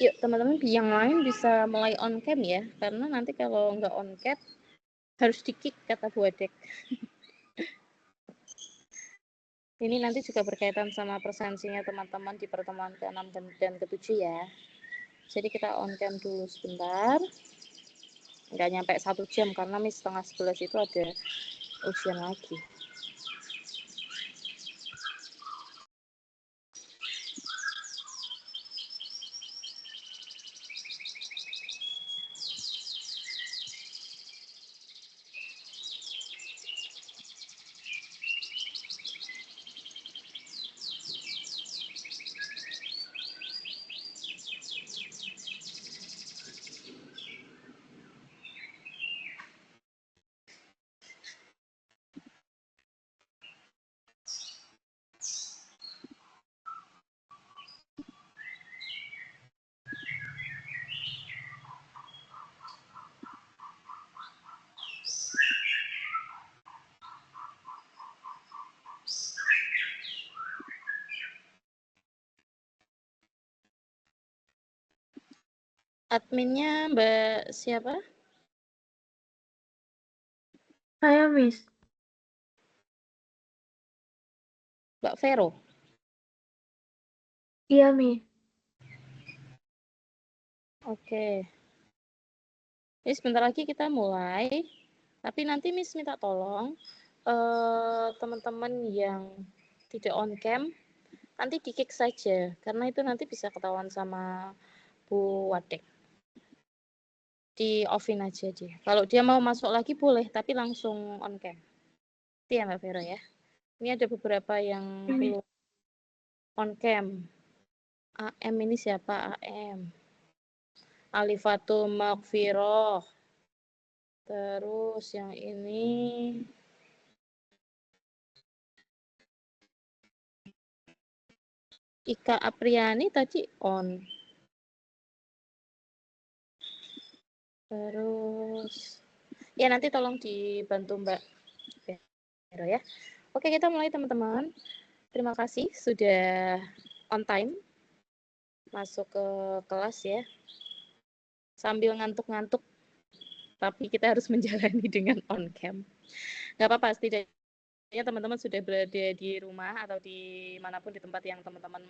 Yuk teman-teman yang lain bisa mulai on cam ya, karena nanti kalau nggak on cam harus di-kick kata Bu Adek. Ini nanti juga berkaitan sama presensinya teman-teman di pertemuan ke-6 dan ke-7 ya. Jadi kita on cam dulu sebentar. Nggak nyampe 1 jam karena Miss setengah 11 itu ada ujian lagi. Adminnya Mbak siapa? Saya, Miss. Mbak Vero. Iya, Miss. Oke. Jadi sebentar lagi kita mulai. Tapi nanti Miss minta tolong teman-teman yang tidak on cam nanti di-kick saja karena itu nanti bisa ketahuan sama Bu Wadek. Di offin aja dia. Kalau dia mau masuk lagi boleh, tapi langsung on cam. Itu ya Mbak Vero ya. Ini ada beberapa yang belum on cam. AM ini siapa? AM. Alifatul Maghfirah. Terus yang ini Ika Apriani tadi on. Terus ya nanti tolong dibantu Mbak Vero ya. Oke, kita mulai teman-teman. Terima kasih sudah on time masuk ke kelas ya. Sambil ngantuk-ngantuk, tapi kita harus menjalani dengan on cam. Nggak apa-apa, setidaknya teman-teman sudah berada di rumah atau di manapun di tempat yang teman-teman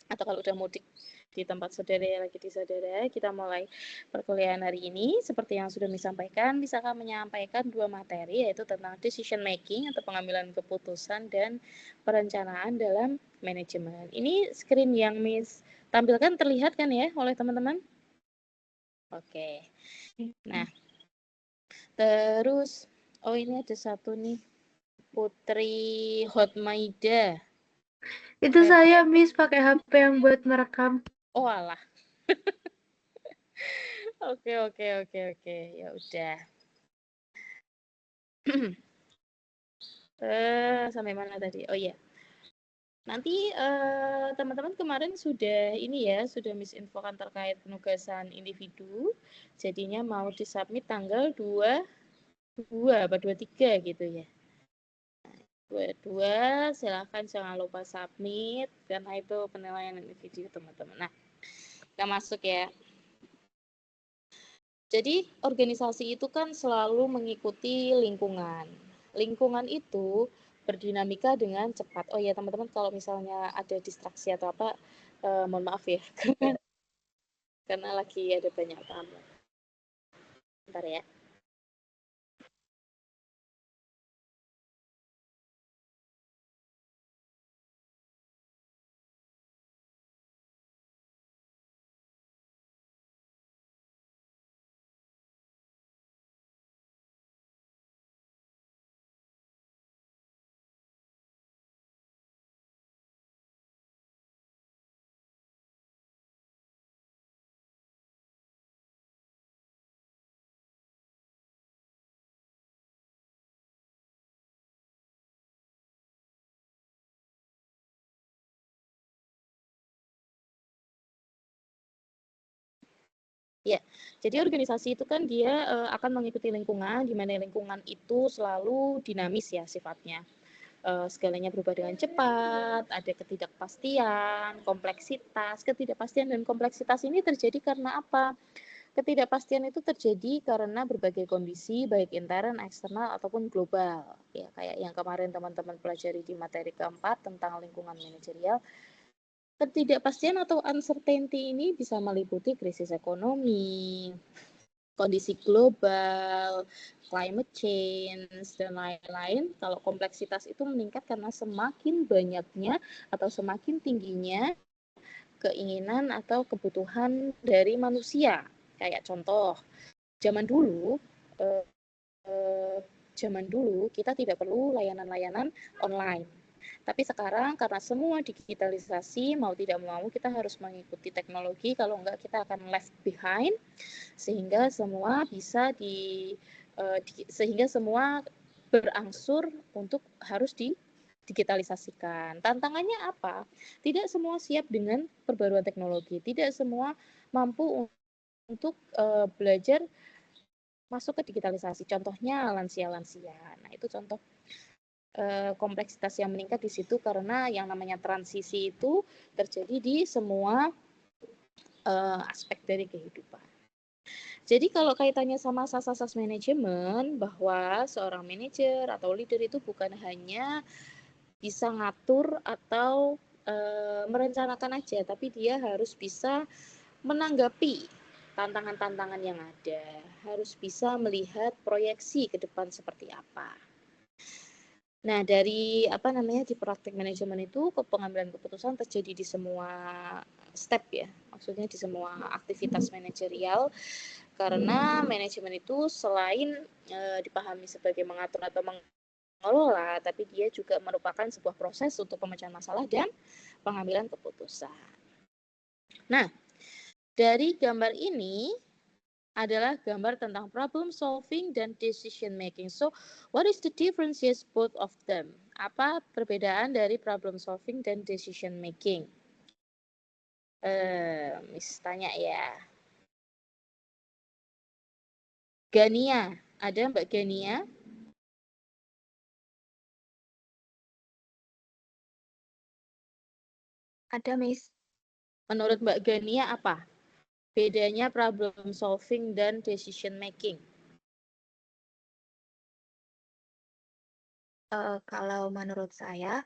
atau kalau udah mudik di tempat saudara lagi di saudara, kita mulai perkuliahan hari ini. Seperti yang sudah disampaikan, bisakah menyampaikan 2 materi yaitu tentang decision making atau pengambilan keputusan dan perencanaan dalam manajemen. Ini screen yang Miss tampilkan terlihat kan ya oleh teman-teman? Oke. Nah, terus ini ada satu nih Putri Hotmaida. Itu saya, Miss, pakai HP yang buat merekam. Oh alah. Oke. Ya udah. Sampai mana tadi? Oh iya. Nanti teman-teman kemarin sudah ini ya, sudah misinfokan terkait penugasan individu. Jadinya mau disubmit tanggal 22 apa 23 gitu ya. 22 silakan jangan lupa submit karena itu penilaian individu teman-teman. Nah, kita masuk ya. Jadi organisasi itu kan selalu mengikuti lingkungan. Lingkungan itu berdinamika dengan cepat. Oh ya teman-teman kalau misalnya ada distraksi atau apa, mohon maaf ya. Karena lagi ada banyak tamu. Bentar ya. Ya, jadi organisasi itu kan dia akan mengikuti lingkungan, di mana lingkungan itu selalu dinamis ya sifatnya. segalanya berubah dengan cepat, ada ketidakpastian, kompleksitas. Ketidakpastian dan kompleksitas ini terjadi karena apa? Ketidakpastian itu terjadi karena berbagai kondisi, baik intern, eksternal, ataupun global. Ya, kayak yang kemarin teman-teman pelajari di materi keempat tentang lingkungan manajerial. Ketidakpastian atau uncertainty ini bisa meliputi krisis ekonomi, kondisi global, climate change, dan lain-lain. Kalau kompleksitas itu meningkat karena semakin banyaknya atau semakin tingginya keinginan atau kebutuhan dari manusia. Kayak contoh, zaman dulu kita tidak perlu layanan-layanan online. Tapi sekarang karena semua digitalisasi, mau tidak mau kita harus mengikuti teknologi, kalau enggak kita akan left behind, sehingga semua bisa sehingga semua berangsur untuk harus digitalisasikan. Tantangannya apa? Tidak semua siap dengan perbaruan teknologi, tidak semua mampu untuk belajar masuk ke digitalisasi. Contohnya lansia-lansia. Nah, itu contoh kompleksitas yang meningkat di situ karena yang namanya transisi itu terjadi di semua aspek dari kehidupan. Jadi kalau kaitannya sama asas-asas manajemen, bahwa seorang manajer atau leader itu bukan hanya bisa ngatur atau merencanakan aja, tapi dia harus bisa menanggapi tantangan-tantangan yang ada, harus bisa melihat proyeksi ke depan seperti apa. Nah, di praktek manajemen itu pengambilan keputusan terjadi di semua step ya, maksudnya di semua aktivitas manajerial, karena manajemen itu selain dipahami sebagai mengatur atau mengelola, tapi dia juga merupakan sebuah proses untuk pemecahan masalah dan pengambilan keputusan. Nah, dari gambar ini adalah gambar tentang problem solving dan decision making. So, what is the differences both of them? Apa perbedaan dari problem solving dan decision making? Miss tanya ya. Gania, ada Mbak Gania? Ada, Miss. Menurut Mbak Gania apa bedanya problem solving dan decision making? Kalau menurut saya,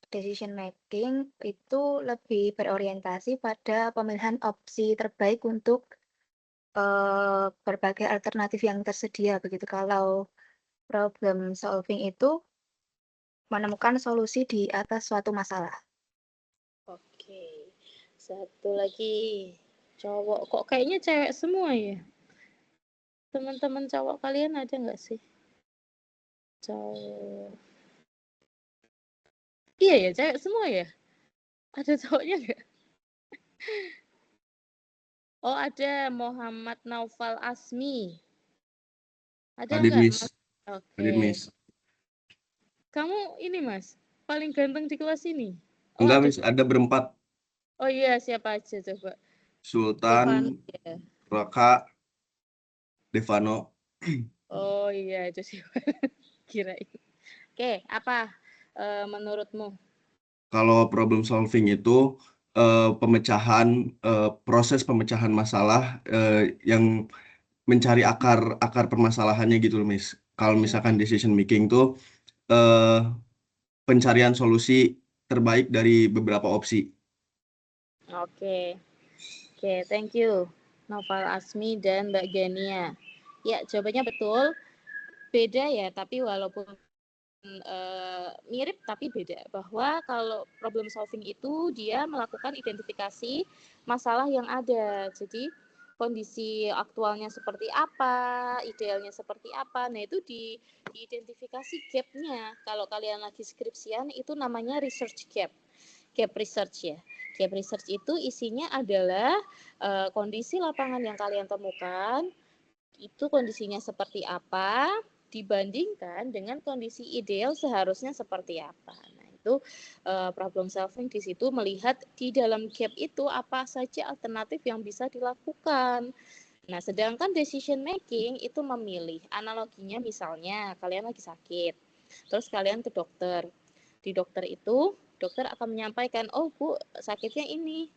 decision making itu lebih berorientasi pada pemilihan opsi terbaik untuk berbagai alternatif yang tersedia begitu. Kalau problem solving itu menemukan solusi di atas suatu masalah. Oke, satu lagi cowok, kok kayaknya cewek semua ya? Teman-teman cowok kalian ada nggak sih? Cowok. Iya ya, cewek semua ya? Ada cowoknya nggak? Oh, ada Muhammad Naufal Asmi. Ada Hadir, nggak, Miss. Mas? Hadir, Oke. Miss. Kamu ini, Mas, paling ganteng di kelas ini? Oh, Enggak, ada. Miss. Ada berempat. Oh iya, siapa aja coba? Sultan, ya. Raka, Devano. Oh iya, itu siapa? Kirain. Oke, apa menurutmu? Kalau problem solving itu proses pemecahan masalah yang mencari akar permasalahannya gitu loh, Miss. Kalau misalkan decision making tuh pencarian solusi terbaik dari beberapa opsi. Oke, thank you. Noval Asmi dan Mbak Gania. Ya, jawabannya betul. Beda ya, tapi walaupun mirip tapi beda. Bahwa kalau problem solving itu dia melakukan identifikasi masalah yang ada. Jadi kondisi aktualnya seperti apa, idealnya seperti apa. Nah, itu diidentifikasi gap-nya. Kalau kalian lagi skripsian itu namanya research gap. Gap research ya. Gap research itu isinya adalah kondisi lapangan yang kalian temukan, itu kondisinya seperti apa dibandingkan dengan kondisi ideal seharusnya seperti apa. Nah, itu problem solving di situ melihat di dalam gap itu apa saja alternatif yang bisa dilakukan. Nah, sedangkan decision making itu memilih. Analoginya misalnya kalian lagi sakit. Terus kalian ke dokter. Di dokter itu, dokter akan menyampaikan, oh Bu, sakitnya ini.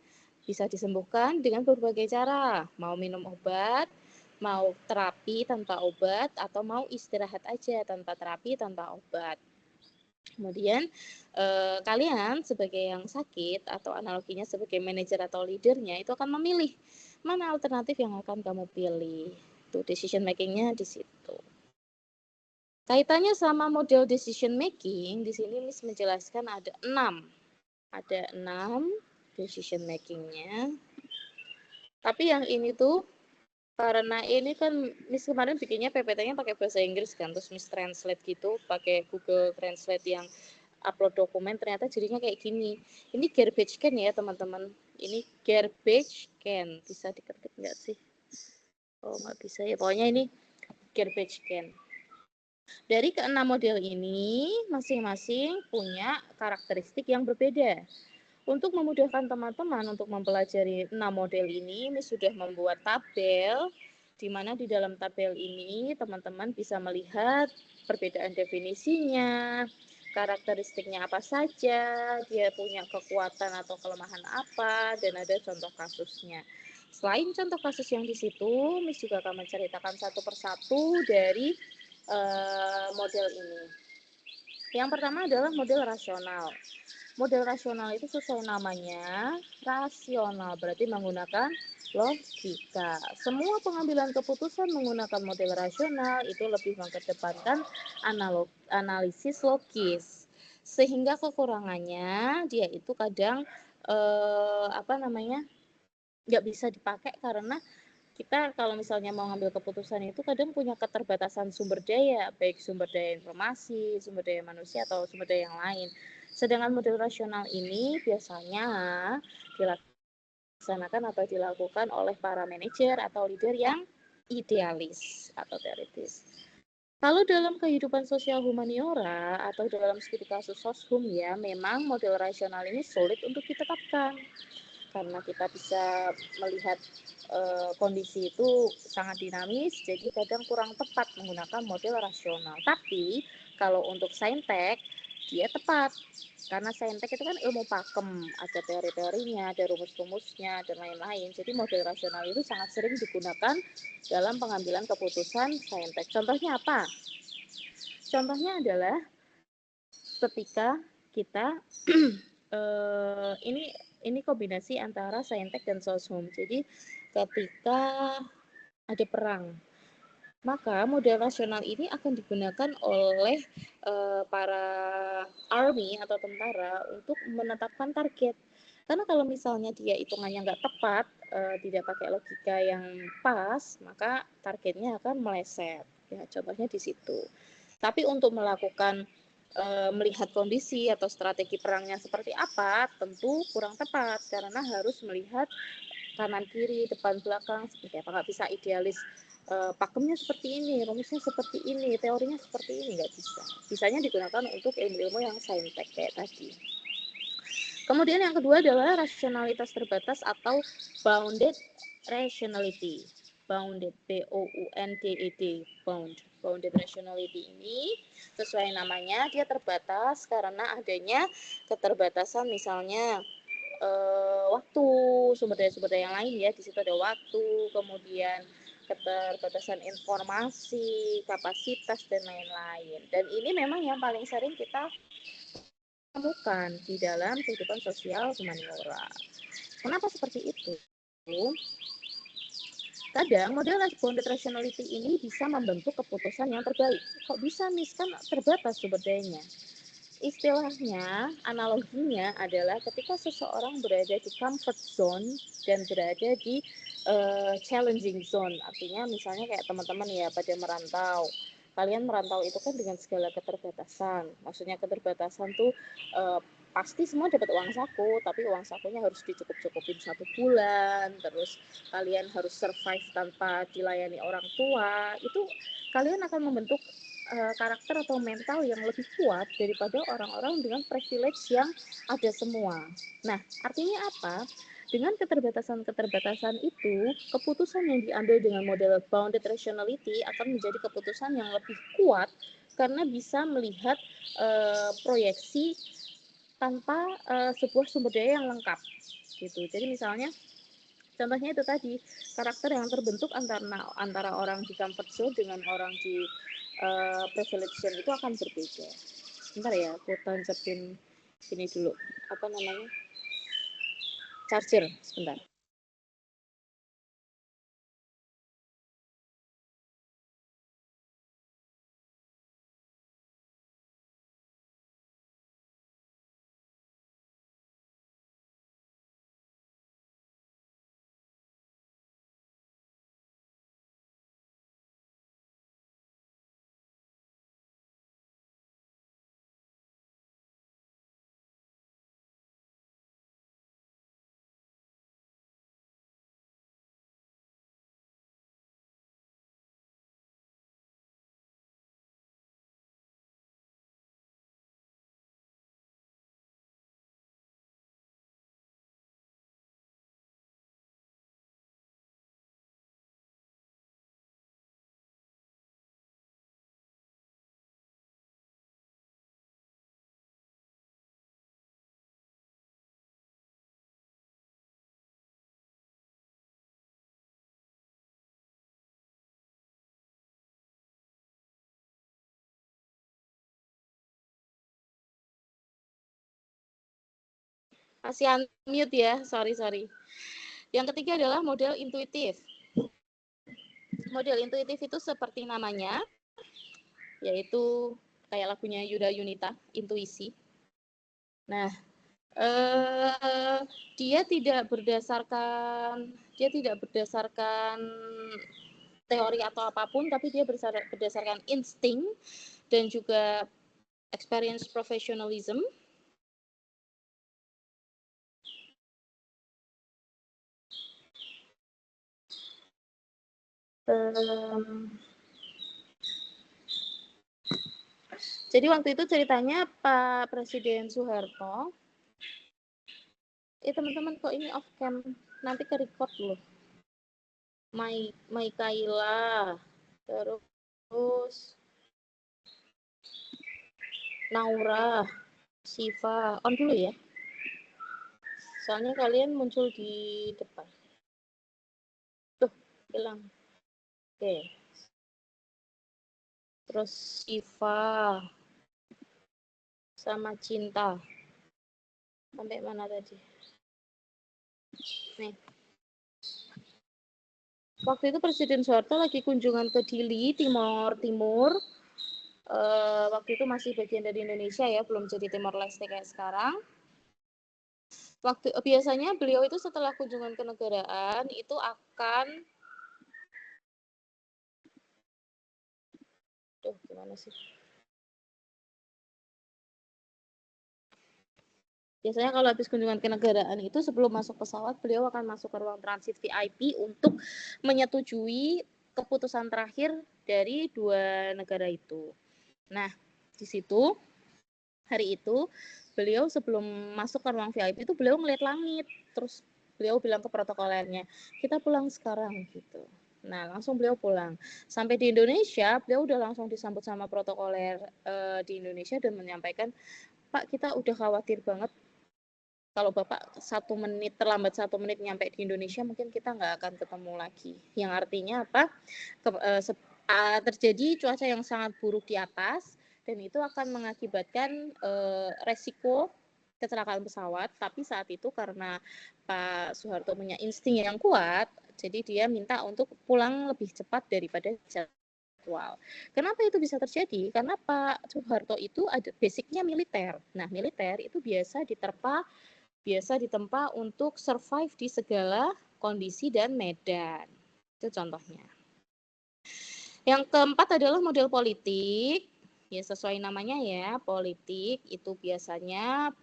Bisa disembuhkan dengan berbagai cara. Mau minum obat, mau terapi tanpa obat, atau mau istirahat aja tanpa terapi, tanpa obat. Kemudian kalian sebagai yang sakit atau analoginya sebagai manajer atau leadernya itu akan memilih mana alternatif yang akan kamu pilih. Itu decision making-nya di situ. Kaitannya sama model decision making, di sini Miss menjelaskan ada 6. Ada 6 decision making-nya. Tapi yang ini tuh karena ini kan Miss kemarin bikinnya PPT-nya pakai bahasa Inggris kan, terus Miss translate gitu, pakai Google Translate yang upload dokumen, ternyata jadinya kayak gini. Ini garbage can ya teman-teman. Ini garbage can. Bisa diketik nggak sih? Oh nggak bisa ya. Pokoknya ini garbage can. Dari keenam model ini, masing-masing punya karakteristik yang berbeda. Untuk memudahkan teman-teman untuk mempelajari 6 model ini, Miss sudah membuat tabel, di mana di dalam tabel ini teman-teman bisa melihat perbedaan definisinya, karakteristiknya apa saja, dia punya kekuatan atau kelemahan apa, dan ada contoh kasusnya. Selain contoh kasus yang di situ, Miss juga akan menceritakan satu persatu dari model ini. Yang pertama adalah model rasional. Model rasional itu sesuai namanya, rasional, berarti menggunakan logika. Semua pengambilan keputusan menggunakan model rasional itu lebih mengedepankan analisis logis. Sehingga kekurangannya dia itu kadang nggak bisa dipakai karena kita kalau misalnya mau ngambil keputusan itu kadang punya keterbatasan sumber daya, baik sumber daya informasi, sumber daya manusia, atau sumber daya yang lain. Sedangkan model rasional ini biasanya dilaksanakan atau dilakukan oleh para manajer atau leader yang idealis atau teoritis. Kalau dalam kehidupan sosial humaniora atau dalam studi kasus soshum ya, memang model rasional ini sulit untuk ditetapkan. Karena kita bisa melihat kondisi itu sangat dinamis, jadi kadang kurang tepat menggunakan model rasional. Tapi kalau untuk saintek, dia tepat. Karena saintek itu kan ilmu pakem, ada teori-teorinya, ada rumus-rumusnya, dan lain-lain. Jadi model rasional itu sangat sering digunakan dalam pengambilan keputusan saintek. Contohnya apa? Contohnya adalah ketika kita ini kombinasi antara saintek dan soshum. Jadi ketika ada perang, maka model rasional ini akan digunakan oleh para army atau tentara untuk menetapkan target. Karena kalau misalnya dia hitungannya nggak tepat, tidak pakai logika yang pas, maka targetnya akan meleset. Ya, contohnya di situ. Tapi untuk melakukan melihat kondisi atau strategi perangnya seperti apa, tentu kurang tepat karena harus melihat kanan kiri, depan belakang seperti apa. Nggak bisa idealis pakemnya seperti ini, rumusnya seperti ini, teorinya seperti ini, nggak bisa. Bisanya digunakan untuk ilmu-ilmu yang saintek kayak tadi. Kemudian yang kedua adalah rasionalitas terbatas atau bounded rationality. Bounded, B-O-U-N-D-E-D, bounded rationality ini sesuai namanya dia terbatas karena adanya keterbatasan misalnya waktu, sumber daya yang lain ya, di situ ada waktu, kemudian keterbatasan informasi, kapasitas, dan lain-lain. Dan ini memang yang paling sering kita temukan di dalam kehidupan sosial humaniora. Kenapa seperti itu? Kadang model bounded rationality ini bisa membentuk keputusan yang terbaik. Kok bisa, Miss? Kan terbatas sumber dayanya. Istilahnya, analoginya adalah ketika seseorang berada di comfort zone dan berada di challenging zone. Artinya misalnya kayak teman-teman ya pada merantau. Kalian merantau itu kan dengan segala keterbatasan. Maksudnya keterbatasan tuh pasti semua dapat uang saku, tapi uang sakunya harus dicukup-cukupin 1 bulan, terus kalian harus survive tanpa dilayani orang tua, itu kalian akan membentuk karakter atau mental yang lebih kuat daripada orang-orang dengan privilege yang ada semua. Nah, artinya apa? Dengan keterbatasan-keterbatasan itu, keputusan yang diambil dengan model bounded rationality akan menjadi keputusan yang lebih kuat karena bisa melihat proyeksi tanpa sebuah sumber daya yang lengkap gitu. Jadi misalnya contohnya itu tadi, karakter yang terbentuk antara orang di comfort zone dengan orang di privilege zone itu akan berbeda. Bentar ya, aku tancapin sini dulu. Apa namanya? Charger, sebentar. Masih unmute ya, sorry. Yang ketiga adalah model intuitif. Model intuitif itu seperti namanya, yaitu kayak lagunya Yuda Yunita, intuisi. Nah, dia tidak berdasarkan teori atau apapun, tapi dia berdasarkan insting dan juga experience professionalism. Jadi waktu itu ceritanya Pak Presiden Soeharto, teman-teman kok ini off cam, nanti ke record loh. Maikaila, terus Naura, Siva, on dulu ya. Soalnya kalian muncul di depan. Tuh, hilang. Oke. Terus Siva sama Cinta. Sampai mana tadi? Nih. Waktu itu Presiden Soeharto lagi kunjungan ke Dili, Timor Timur. Waktu itu masih bagian dari Indonesia ya, belum jadi Timor Leste kayak sekarang. Biasanya beliau itu setelah kunjungan kenegaraan itu akan gimana sih? Biasanya kalau habis kunjungan kenegaraan itu sebelum masuk pesawat beliau akan masuk ke ruang transit VIP untuk menyetujui keputusan terakhir dari dua negara itu. Nah, di situ hari itu beliau sebelum masuk ke ruang VIP itu beliau ngeliat langit, terus beliau bilang ke protokolernya, kita pulang sekarang gitu. Nah, langsung beliau pulang. Sampai di Indonesia, beliau udah langsung disambut sama protokoler di Indonesia dan menyampaikan, Pak, kita udah khawatir banget kalau Bapak terlambat 1 menit nyampe di Indonesia, mungkin kita nggak akan ketemu lagi. Yang artinya apa? Terjadi cuaca yang sangat buruk di atas, dan itu akan mengakibatkan resiko kecelakaan pesawat. Tapi saat itu karena Pak Soeharto punya insting yang kuat, jadi dia minta untuk pulang lebih cepat daripada jadwal. Kenapa itu bisa terjadi? Karena Pak Soeharto itu ada basicnya militer. Nah, militer itu biasa ditempa untuk survive di segala kondisi dan medan. Itu contohnya. Yang keempat adalah model politik. Ya, sesuai namanya ya, politik itu biasanya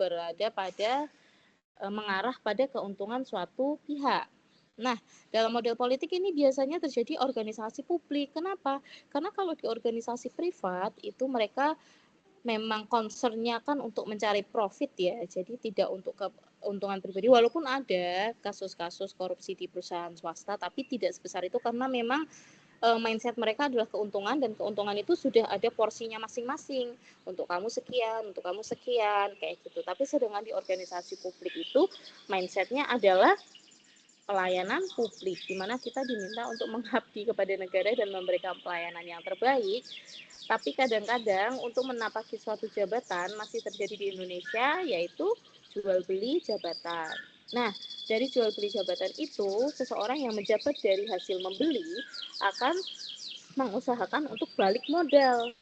mengarah pada keuntungan suatu pihak. Nah, dalam model politik ini biasanya terjadi organisasi publik. Kenapa? Karena kalau di organisasi privat itu mereka memang concern-nya kan untuk mencari profit ya, jadi tidak untuk keuntungan pribadi, walaupun ada kasus-kasus korupsi di perusahaan swasta, tapi tidak sebesar itu karena memang mindset mereka adalah keuntungan, dan keuntungan itu sudah ada porsinya masing-masing. Untuk kamu sekian, kayak gitu. Tapi sedangkan di organisasi publik itu mindsetnya adalah pelayanan publik, di mana kita diminta untuk mengabdi kepada negara dan memberikan pelayanan yang terbaik. Tapi kadang-kadang untuk menapaki suatu jabatan masih terjadi di Indonesia, yaitu jual beli jabatan. Nah, dari jual beli jabatan itu, seseorang yang menjabat dari hasil membeli akan mengusahakan untuk balik modal.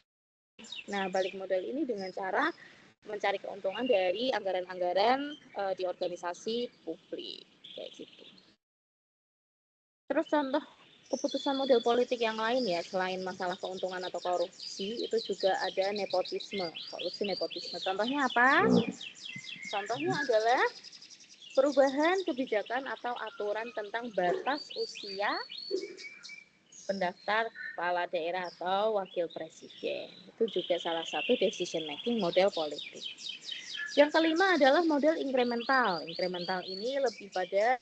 Nah, balik modal ini dengan cara mencari keuntungan dari anggaran-anggaran di organisasi publik, kayak gitu. Terus contoh keputusan model politik yang lain ya, selain masalah keuntungan atau korupsi, itu juga ada nepotisme. Korupsi nepotisme. Contohnya apa? Contohnya adalah perubahan kebijakan atau aturan tentang batas usia pendaftar kepala daerah atau wakil presiden. Itu juga salah satu decision making model politik. Yang kelima adalah model incremental. Incremental ini lebih pada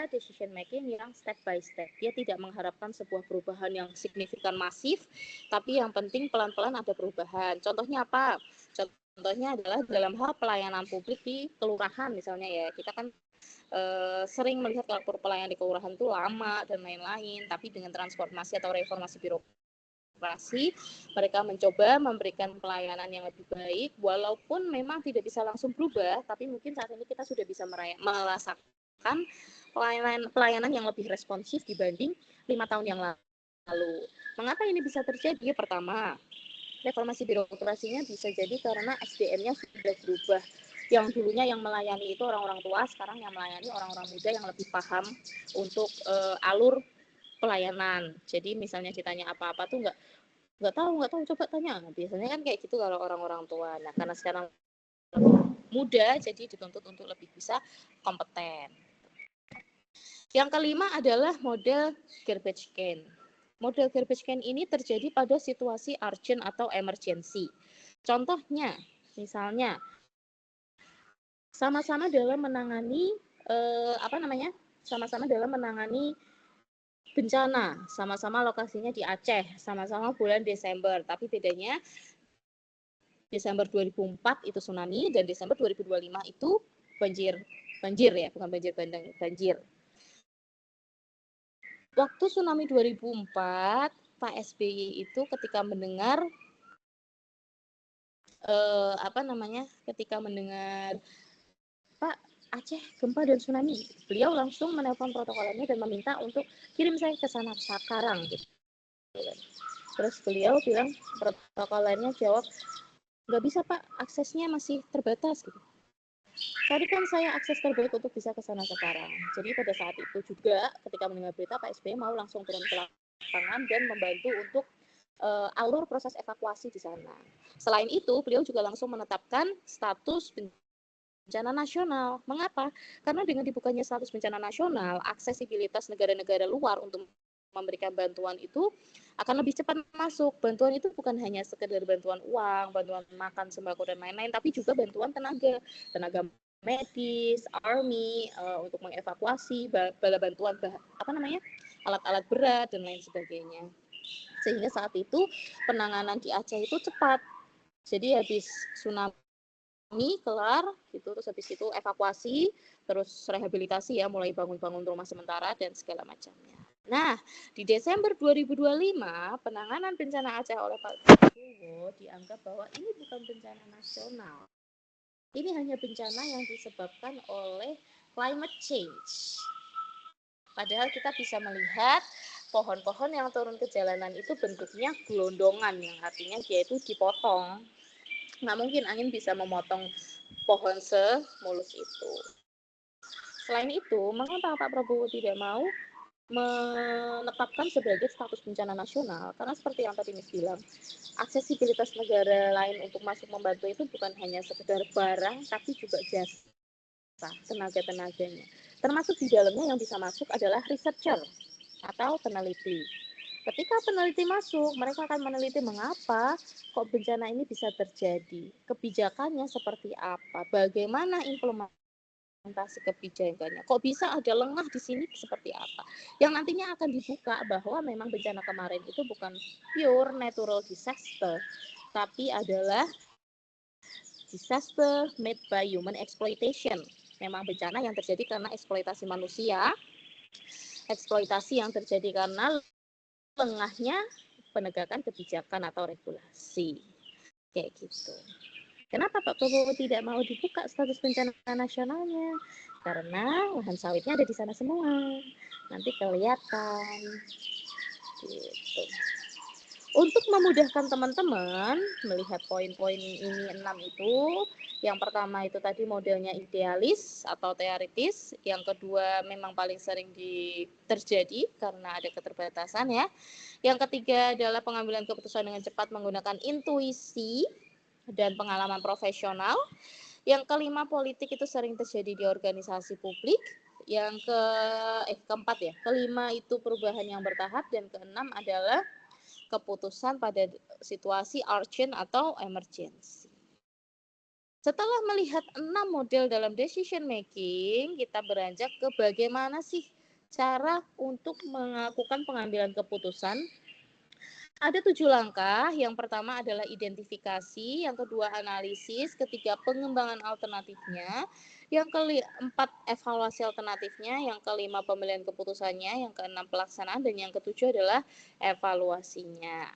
decision making yang step by step. Dia tidak mengharapkan sebuah perubahan yang signifikan masif, tapi yang penting pelan-pelan ada perubahan. Contohnya apa? Contohnya adalah dalam hal pelayanan publik di kelurahan misalnya ya. Kita kan sering melihat kalau pelayanan di kelurahan itu lama dan lain-lain, tapi dengan transformasi atau reformasi birokrasi, mereka mencoba memberikan pelayanan yang lebih baik, walaupun memang tidak bisa langsung berubah, tapi mungkin saat ini kita sudah bisa merasakan pelayanan yang lebih responsif dibanding 5 tahun yang lalu. Mengapa ini bisa terjadi? Pertama, reformasi birokrasinya bisa jadi karena SDM-nya sudah berubah. Yang dulunya yang melayani itu orang-orang tua, sekarang yang melayani orang-orang muda yang lebih paham untuk alur pelayanan. Jadi misalnya ditanya apa-apa tuh nggak tahu, coba tanya. Biasanya kan kayak gitu kalau orang-orang tua. Nah, karena sekarang muda, jadi dituntut untuk lebih bisa kompeten. Yang kelima adalah model garbage can. Model garbage can ini terjadi pada situasi urgent atau emergency. Contohnya, misalnya sama-sama dalam menangani sama-sama dalam menangani bencana, sama-sama lokasinya di Aceh, sama-sama bulan Desember, tapi bedanya Desember 2004 itu tsunami dan Desember 2025 itu banjir ya, bukan banjir bandang, banjir. Waktu tsunami 2004, Pak SBY itu ketika mendengar ketika mendengar Pak Aceh gempa dan tsunami, beliau langsung menelpon protokolernya dan meminta untuk kirim saya ke sana sekarang gitu. Terus beliau bilang, protokolernya jawab, nggak bisa Pak, aksesnya masih terbatas gitu. Tadi kan saya akses terbaik untuk bisa ke sana sekarang. Jadi pada saat itu juga ketika mendengar berita, Pak SBY mau langsung turun ke lapangan dan membantu untuk alur proses evakuasi di sana. Selain itu, beliau juga langsung menetapkan status bencana nasional. Mengapa? Karena dengan dibukanya status bencana nasional, aksesibilitas negara-negara luar untuk memberikan bantuan itu akan lebih cepat masuk. Bantuan itu bukan hanya sekedar bantuan uang, bantuan makan, sembako, dan lain-lain, tapi juga bantuan tenaga medis, army, untuk mengevakuasi, bala bantuan alat-alat berat, dan lain sebagainya. Sehingga saat itu penanganan di Aceh itu cepat. Jadi habis tsunami kelar gitu, terus habis itu evakuasi, terus rehabilitasi ya, mulai bangun-bangun rumah sementara dan segala macamnya. Nah, di Desember 2025, penanganan bencana Aceh oleh Pak Prabowo dianggap bahwa ini bukan bencana nasional. Ini hanya bencana yang disebabkan oleh climate change. Padahal kita bisa melihat pohon-pohon yang turun ke jalanan itu bentuknya gelondongan, yang artinya dia itu dipotong. Nggak mungkin angin bisa memotong pohon semulus itu. Selain itu, mengapa Pak Prabowo tidak mau menetapkan sebagai status bencana nasional? Karena seperti yang tadi Miss bilang, aksesibilitas negara lain untuk masuk membantu itu bukan hanya sekedar barang, tapi juga jasa, tenaga-tenaganya. Termasuk di dalamnya yang bisa masuk adalah researcher atau peneliti. Ketika peneliti masuk, mereka akan meneliti mengapa kok bencana ini bisa terjadi, kebijakannya seperti apa, bagaimana implementasi implementasi kebijakannya. Kok bisa ada lengah di sini seperti apa? Yang nantinya akan dibuka bahwa memang bencana kemarin itu bukan pure natural disaster, tapi adalah disaster made by human exploitation. Memang bencana yang terjadi karena eksploitasi manusia, eksploitasi yang terjadi karena lengahnya penegakan kebijakan atau regulasi. Kayak gitu. Kenapa Pak Prabowo tidak mau dibuka status bencana nasionalnya? Karena lahan sawitnya ada di sana semua. Nanti kelihatan. Gitu. Untuk memudahkan teman-teman melihat poin-poin ini 6 itu, yang pertama itu tadi modelnya idealis atau teoritis, yang kedua memang paling sering terjadi karena ada keterbatasan ya. Yang ketiga adalah pengambilan keputusan dengan cepat menggunakan intuisi dan pengalaman profesional. Yang kelima, politik itu sering terjadi di organisasi publik. Yang keempat ya, kelima itu perubahan yang bertahap, dan keenam adalah keputusan pada situasi urgent atau emergency. Setelah melihat 6 model dalam decision making, kita beranjak ke bagaimana sih cara untuk melakukan pengambilan keputusan. Ada 7 langkah. Yang pertama adalah identifikasi, yang kedua analisis, ketiga pengembangan alternatifnya, yang keempat evaluasi alternatifnya, yang kelima pemilihan keputusannya, yang keenam pelaksanaan, dan yang ketujuh adalah evaluasinya.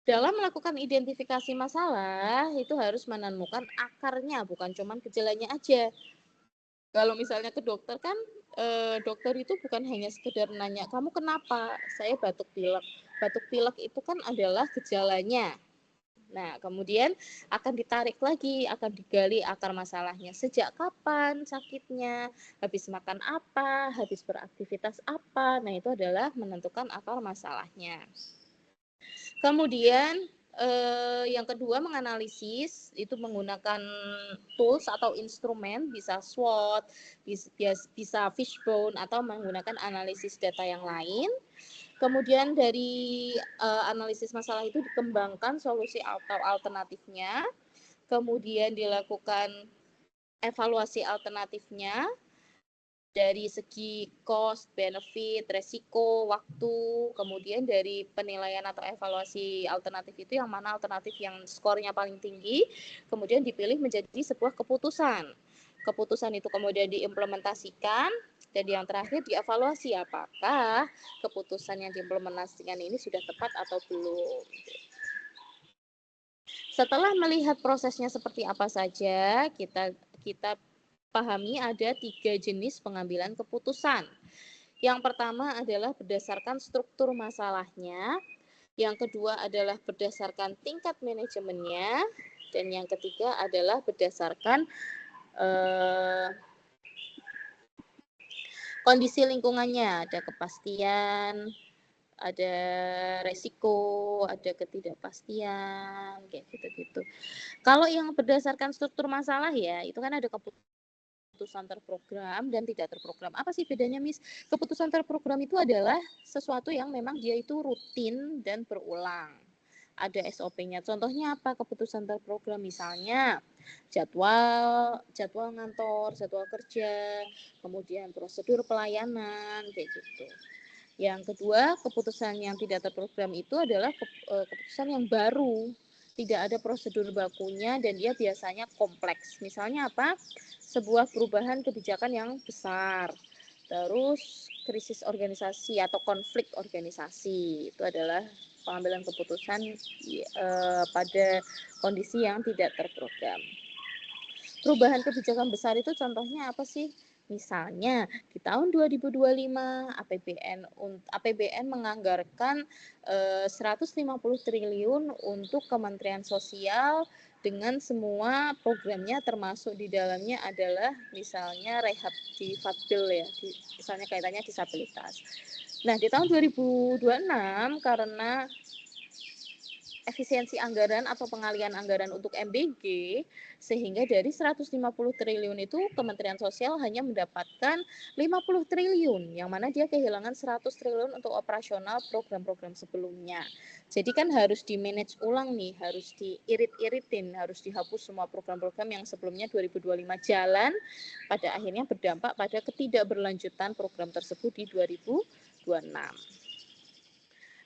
Dalam melakukan identifikasi masalah, itu harus menemukan akarnya, bukan cuma gejalanya aja. Kalau misalnya ke dokter kan, dokter itu bukan hanya sekedar nanya, kamu kenapa? Saya batuk pilek. Batuk pilek itu kan adalah gejalanya. Nah, kemudian akan ditarik lagi, akan digali akar masalahnya. Sejak kapan sakitnya? Habis makan apa? Habis beraktivitas apa? Nah, itu adalah menentukan akar masalahnya. Kemudian yang kedua menganalisis, itu menggunakan tools atau instrumen, bisa SWOT, bisa fishbone, atau menggunakan analisis data yang lain. Kemudian dari analisis masalah itu dikembangkan solusi atau alternatifnya, kemudian dilakukan evaluasi alternatifnya dari segi cost, benefit, resiko, waktu, kemudian dari penilaian atau evaluasi alternatif itu yang mana alternatif yang skornya paling tinggi, kemudian dipilih menjadi sebuah keputusan. Keputusan itu kemudian diimplementasikan, dan yang terakhir dievaluasi apakah keputusan yang diimplementasikan ini sudah tepat atau belum. Setelah melihat prosesnya seperti apa saja, kita pahami ada 3 jenis pengambilan keputusan. Yang pertama adalah berdasarkan struktur masalahnya, yang kedua adalah berdasarkan tingkat manajemennya, dan yang ketiga adalah berdasarkan kondisi lingkungannya, ada kepastian, ada resiko, ada ketidakpastian, kayak gitu-gitu. Kalau yang berdasarkan struktur masalah ya, itu kan ada keputusan terprogram dan tidak terprogram. Apa sih bedanya, Miss? Keputusan terprogram itu adalah sesuatu yang memang dia itu rutin dan berulang. Ada SOP-nya. Contohnya apa? Keputusan terprogram misalnya jadwal ngantor, jadwal kerja, kemudian prosedur pelayanan, kayak gitu. Yang kedua, keputusan yang tidak terprogram itu adalah keputusan yang baru, tidak ada prosedur bakunya, dan dia biasanya kompleks. Misalnya apa? Sebuah perubahan kebijakan yang besar, terus krisis organisasi atau konflik organisasi, itu adalah pengambilan keputusan pada kondisi yang tidak terprogram. Perubahan kebijakan besar itu contohnya apa sih? Misalnya di tahun 2025 APBN menganggarkan 150 triliun untuk Kementerian Sosial dengan semua programnya, termasuk di dalamnya adalah misalnya rehab difabel ya, misalnya kaitannya disabilitas. Nah, di tahun 2026 karena efisiensi anggaran atau pengalian anggaran untuk MBG, sehingga dari 150 triliun itu Kementerian Sosial hanya mendapatkan 50 triliun, yang mana dia kehilangan 100 triliun untuk operasional program-program sebelumnya. Jadi kan harus di-manage ulang nih, harus diirit-iritin, harus dihapus semua program-program yang sebelumnya 2025 jalan, pada akhirnya berdampak pada ketidakberlanjutan program tersebut di 2026.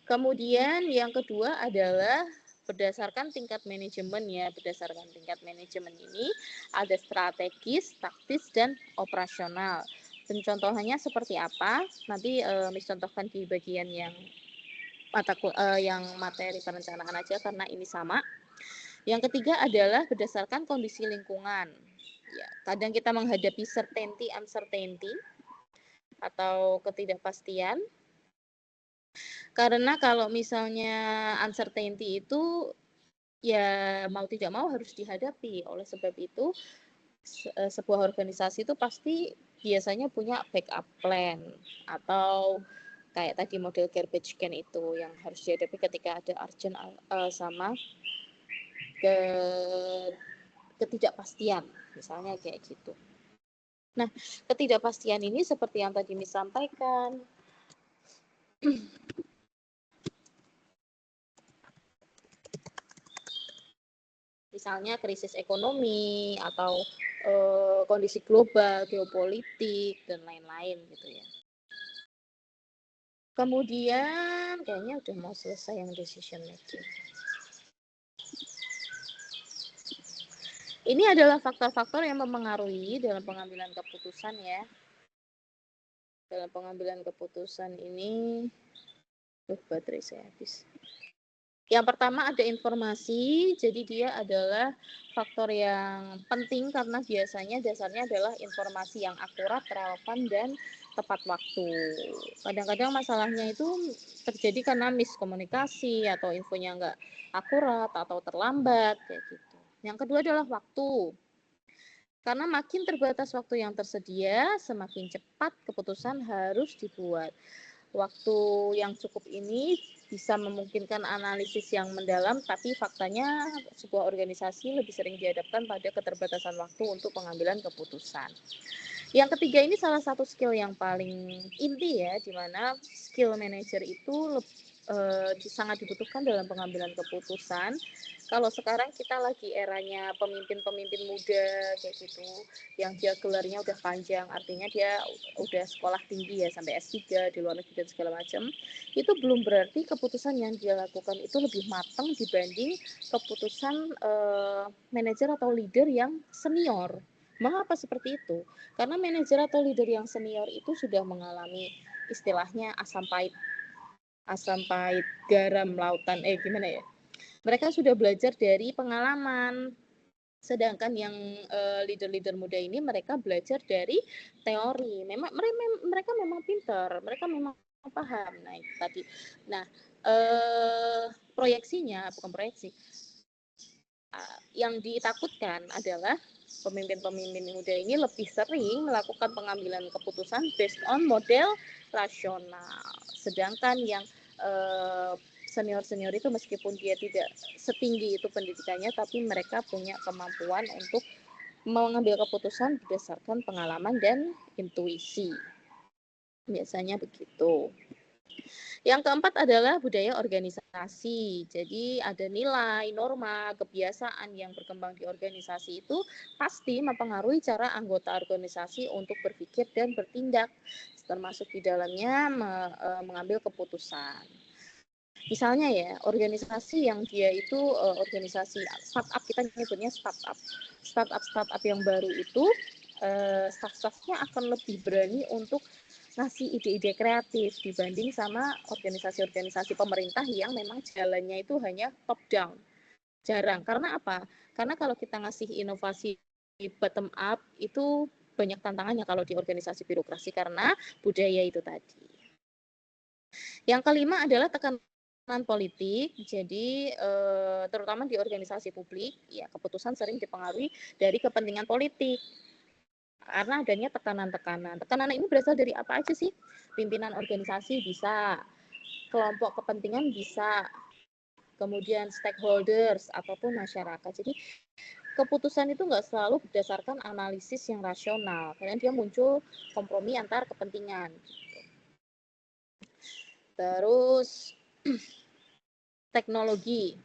Kemudian yang kedua adalah berdasarkan tingkat manajemen ya. Berdasarkan tingkat manajemen ini ada strategis, taktis, dan operasional. Pencontohannya seperti apa? Nanti Miss contohkan di bagian yang materi perencanaan aja karena ini sama. Yang ketiga adalah berdasarkan kondisi lingkungan. Ya, kadang kita menghadapi uncertainty atau ketidakpastian. Karena kalau misalnya uncertainty itu ya mau tidak mau harus dihadapi. Oleh sebab itu sebuah organisasi itu pasti biasanya punya backup plan atau kayak tadi model garbage can itu yang harus dihadapi ketika ada urgent sama ketidakpastian, misalnya kayak gitu. Nah, ketidakpastian ini seperti yang tadi disampaikan, misalnya krisis ekonomi atau kondisi global, geopolitik, dan lain-lain gitu ya. Kemudian kayaknya udah mau selesai yang decision making. Ini adalah faktor-faktor yang mempengaruhi dalam pengambilan keputusan ya. Dalam pengambilan keputusan ini, baterai saya habis. Yang pertama ada informasi, jadi dia adalah faktor yang penting karena biasanya dasarnya adalah informasi yang akurat, relevan, dan tepat waktu. Kadang-kadang masalahnya itu terjadi karena miskomunikasi atau infonya nggak akurat atau terlambat kayak gitu. Yang kedua adalah waktu. Karena makin terbatas waktu yang tersedia, semakin cepat keputusan harus dibuat. Waktu yang cukup ini bisa memungkinkan analisis yang mendalam, tapi faktanya sebuah organisasi lebih sering dihadapkan pada keterbatasan waktu untuk pengambilan keputusan. Yang ketiga ini salah satu skill yang paling inti ya, di mana skill manager itu sangat dibutuhkan dalam pengambilan keputusan. Kalau sekarang kita lagi eranya pemimpin-pemimpin muda kayak gitu, yang dia gelarnya udah panjang, artinya dia udah sekolah tinggi ya sampai S3 di luar negeri dan segala macam. Itu belum berarti keputusan yang dia lakukan itu lebih matang dibanding keputusan manajer atau leader yang senior. Mengapa seperti itu? Karena manajer atau leader yang senior itu sudah mengalami istilahnya asam pahit garam lautan gimana ya? Mereka sudah belajar dari pengalaman. Sedangkan yang leader-leader muda ini mereka belajar dari teori. Mereka memang pintar, mereka memang paham. Nah, itu tadi. Nah, proyeksinya bukan proyeksi. Yang ditakutkan adalah pemimpin-pemimpin muda ini lebih sering melakukan pengambilan keputusan based on model rasional. Sedangkan yang senior-senior itu meskipun dia tidak setinggi itu pendidikannya, tapi mereka punya kemampuan untuk mengambil keputusan berdasarkan pengalaman dan intuisi. Biasanya begitu. Yang keempat adalah budaya organisasi. Jadi ada nilai, norma, kebiasaan yang berkembang di organisasi itu pasti mempengaruhi cara anggota organisasi untuk berpikir dan bertindak, termasuk di dalamnya mengambil keputusan. Misalnya ya, organisasi yang dia itu organisasi startup, kita nyebutnya startup yang baru itu staff-staffnya akan lebih berani untuk ngasih ide-ide kreatif dibanding sama organisasi-organisasi pemerintah yang memang jalannya itu hanya top down. Jarang. Karena apa? Karena kalau kita ngasih inovasi bottom up itu banyak tantangannya kalau di organisasi birokrasi karena budaya itu tadi. Yang kelima adalah tekanan politik. Jadi terutama di organisasi publik ya keputusan sering dipengaruhi dari kepentingan politik. Karena adanya tekanan-tekanan. Tekanan ini berasal dari apa aja sih? Pimpinan organisasi bisa, kelompok kepentingan bisa, kemudian stakeholders ataupun masyarakat. Jadi keputusan itu nggak selalu berdasarkan analisis yang rasional, karena dia muncul kompromi antar kepentingan. Terus teknologi.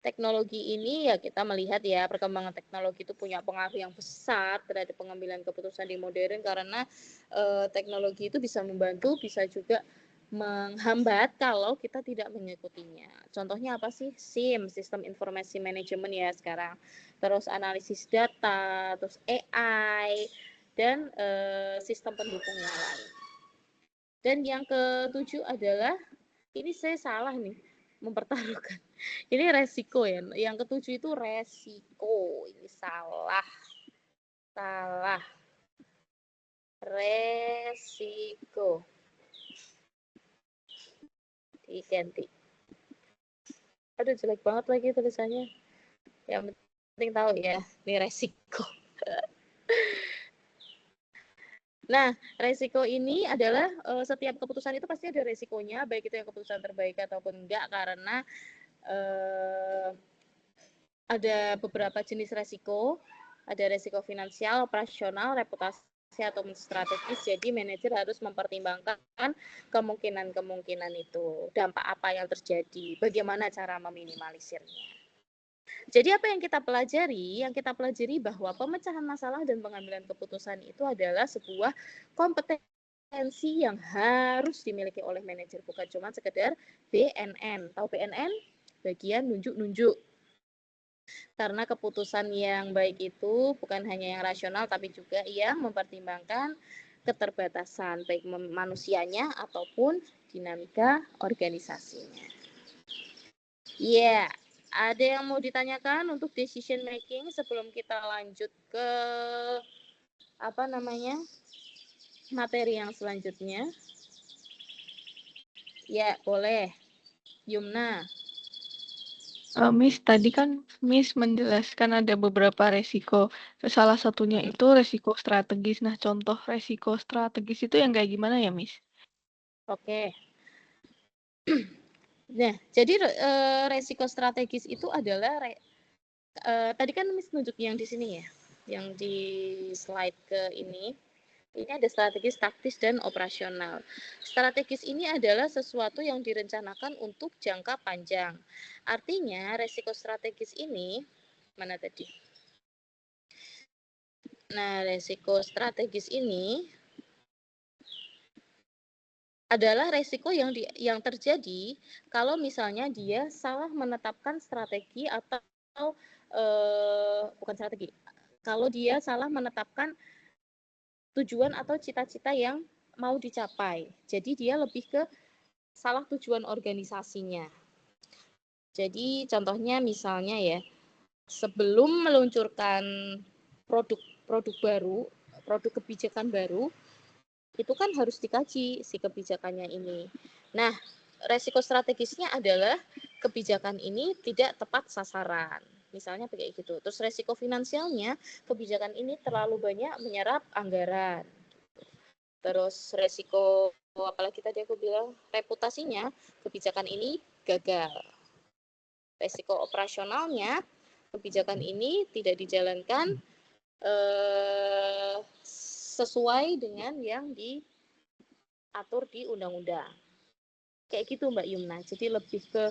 Teknologi ini ya kita melihat ya perkembangan teknologi itu punya pengaruh yang besar terhadap pengambilan keputusan di modern, karena teknologi itu bisa membantu, bisa juga menghambat kalau kita tidak mengikutinya. Contohnya apa sih? SIM, Sistem Informasi Manajemen ya sekarang. Terus analisis data, terus AI, dan sistem pendukung yang lain. Dan yang ketujuh adalah, ini saya salah nih, mempertaruhkan. Ini resiko ya. Yang ketujuh itu resiko. Ini salah. Salah. Resiko. Diganti. Aduh, jelek banget lagi tulisannya. Yang penting tahu ya, ini resiko. Nah, resiko ini adalah setiap keputusan itu pasti ada resikonya, baik itu yang keputusan terbaik ataupun enggak, karena ada beberapa jenis resiko. Ada resiko finansial, operasional, reputasi, atau strategis. Jadi manajer harus mempertimbangkan kemungkinan-kemungkinan itu. Dampak apa yang terjadi, bagaimana cara meminimalisirnya. Jadi apa yang kita pelajari? Yang kita pelajari bahwa pemecahan masalah dan pengambilan keputusan itu adalah sebuah kompetensi yang harus dimiliki oleh manajer, bukan cuma sekedar BNN. Tahu BNN? Bagian nunjuk-nunjuk. Karena keputusan yang baik itu bukan hanya yang rasional, tapi juga yang mempertimbangkan keterbatasan baik manusianya ataupun dinamika organisasinya. Ya, ada yang mau ditanyakan untuk decision making sebelum kita lanjut ke materi yang selanjutnya? Ya, boleh. Yumna. Miss, tadi kan Miss menjelaskan ada beberapa resiko. Salah satunya itu resiko strategis. Nah, contoh resiko strategis itu yang kayak gimana ya, Miss? Oke. Nah, jadi resiko strategis itu adalah tadi kan Miss nunjuk yang di sini ya, yang di slide ke ini. Ini ada strategis, taktis, dan operasional. Strategis ini adalah sesuatu yang direncanakan untuk jangka panjang. Artinya, resiko strategis ini, mana tadi? Nah, resiko strategis ini adalah resiko yang terjadi kalau misalnya dia salah menetapkan strategi atau bukan strategi. Kalau dia salah menetapkan tujuan atau cita-cita yang mau dicapai. Jadi dia lebih ke salah tujuan organisasinya. Jadi contohnya misalnya ya, sebelum meluncurkan produk baru, produk kebijakan baru, itu kan harus dikaji si kebijakannya ini. Nah, resiko strategisnya adalah kebijakan ini tidak tepat sasaran. Misalnya kayak gitu. Terus resiko finansialnya, kebijakan ini terlalu banyak menyerap anggaran. Terus resiko, apalagi tadi aku bilang, reputasinya, kebijakan ini gagal. Resiko operasionalnya, kebijakan ini tidak dijalankan sesuai dengan yang diatur di undang-undang. Kayak gitu Mbak Yumna. Jadi lebih ke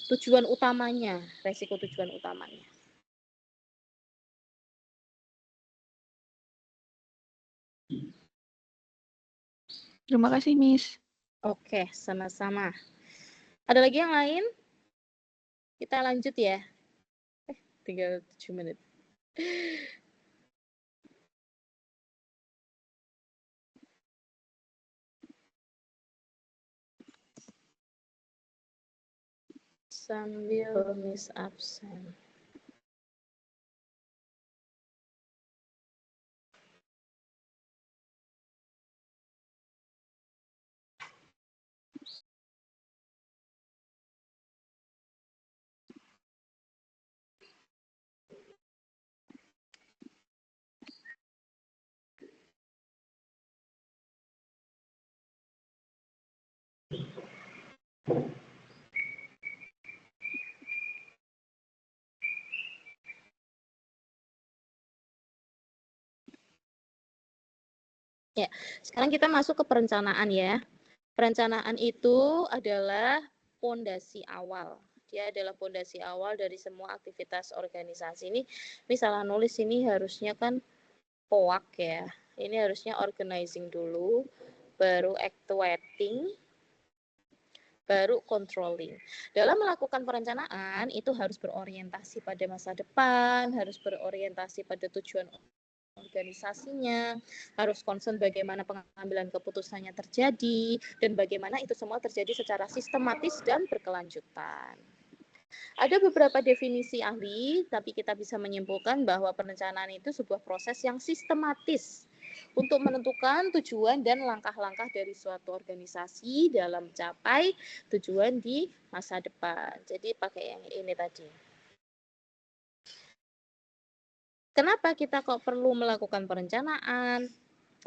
tujuan utamanya, resiko tujuan utamanya. Terima kasih, Miss. Oke, sama-sama. Ada lagi yang lain? Kita lanjut ya. Tinggal 7 menit. Sambil Miss absen. Ya, sekarang kita masuk ke perencanaan ya. Perencanaan itu adalah pondasi awal. Dia adalah pondasi awal dari semua aktivitas organisasi. Ini misalnya nulis ini harusnya kan POAK ya. Ini harusnya organizing dulu, baru actuating, baru controlling. Dalam melakukan perencanaan itu harus berorientasi pada masa depan, harus berorientasi pada tujuan organisasinya, harus concern bagaimana pengambilan keputusannya terjadi, dan bagaimana itu semua terjadi secara sistematis dan berkelanjutan. Ada beberapa definisi ahli, tapi kita bisa menyimpulkan bahwa perencanaan itu sebuah proses yang sistematis untuk menentukan tujuan dan langkah-langkah dari suatu organisasi dalam mencapai tujuan di masa depan. Jadi pakai yang ini tadi. Kenapa kita kok perlu melakukan perencanaan?